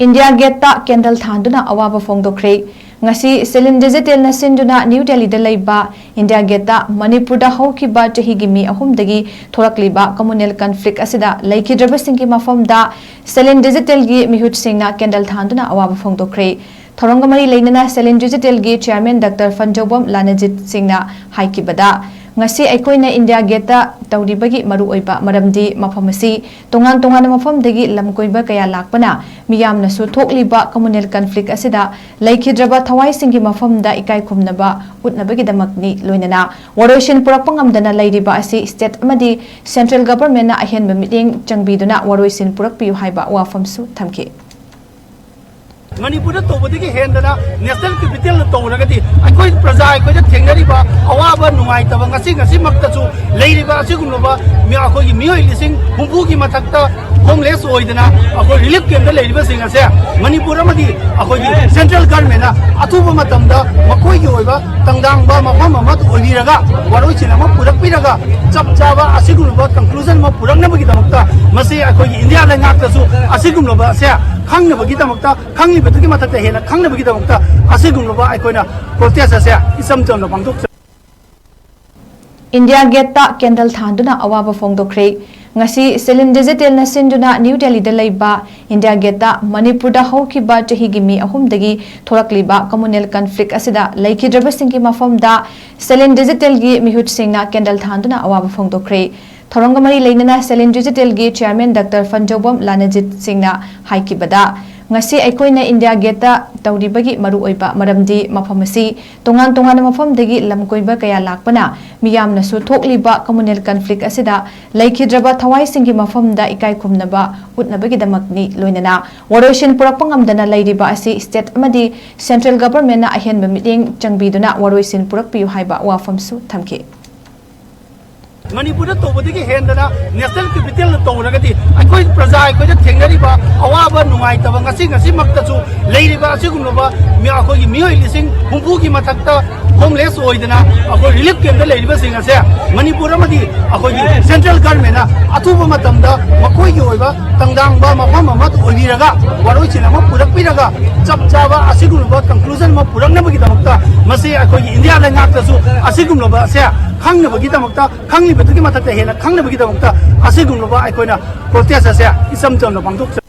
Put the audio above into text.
India Gate candle thanduna awaba phongdokre ngasi 𝗖𝗔𝗡𝗗 𝗧𝗛 New Delhi da leiba India Gate manipur da haukiba chahigi mi ahumdagi thorakliba communal conflict asida laikhidraba singki mafam da 𝗖𝗔𝗡𝗗 gi mihut singna candle thanduna awaba phongdokre thorongamari leinana 𝗖𝗔𝗡𝗗 gi chairman Dr. 𝗓𝗛𝗡𝗏 𝗧𝗛𝗡 singna haikibada ngasi aikoina India Gate tawribagi maru oiba maramdi mafamasi tongan mafam dagi lamkoiba kaya lakpana miyamna su thokliba communal conflict asida laikhidraba thawai singi mafam da ikai khumnaba utnabagi damakni loinana waroisin purakpangamdana leiriba asi state amadi central government na ahenba meeting changbiduna waroisin purakpiu haiba wafamsu thamki manipur to bodigi hendana national capital to ragadi akoi praja akoi thengariba awaba nungai taba ngasi maktachu leiriba asigunoba mi akoi mioi lising humbu gi mathakta homeless oidana akoi relief camp da leiriba singa se manipur amadi akoi central government na atuba matamda makoi gi oiba tangdang ba mafam amat oibiraga waroi chinama purakpiraga chapchaba asigunoba conclusion ma puraknabagi damakta masi akoi india la ngaktasu asigunoba se khangnaबगी दमक्ता खंगलिबदगी मथक्ता Hena खंगनाबगी दमक्ता असेगुमबा आइकोना protest असे इसम चमनो पांगथोक India Gate candle thanduna awaba phongdokre ngasi 𝗖𝗔𝗡𝗗 𝗧𝗛 New Delhi da leiba India Gate manipur da haukiba chahigi mi ahumdagi thorakliba communal conflict asida laikhidraba singki mafam da 𝗖𝗔𝗡𝗗 gi mihut singna candle thanduna awaba phongdokre thorongamari leinana 𝗖𝗔𝗡𝗗 gi chairman Dr. 𝗓𝗛𝗡𝗏 𝗧𝗛𝗡 singna haikibada ngasi aikoina India Gate tawribagi maru oiba maramdi mafamasi tongan mafam dagi lamkoiba kaya lakpana miyamna su thokliba communal conflict asida laikhidraba thawai singi mafam da ikai khumnaba utnabagi damakni loinana waroisin purakpangamdana leiriba asi state amadi central government na ahenba meeting changbiduna waroisin purakpiu haiba wafamsu thamki manipur to bodigi hendana national capital to ragadi akoi praja akoi thengariba awaba nungai taba ngasi maktachu leiriba asigunoba mi akoi mioi lising humbu gi mathakta homeless oidana akoi relief camp da leiriba singa se manipur amadi akoi central government na atuba matamda makoi gi oiba tangdang ba mafam amat oibiraga waroi chinama purakpiraga chapchaba asigunoba conclusion ma puraknabagi damakta masi akoi india la ngaktasu asigunoba se खंगनाबगी दमक्ता खंगलिबदगी मथक्ता Hena खंगनाबगी दमक्ता असेगुमबा आइकोना protest असे इसम चमनो पांगथोक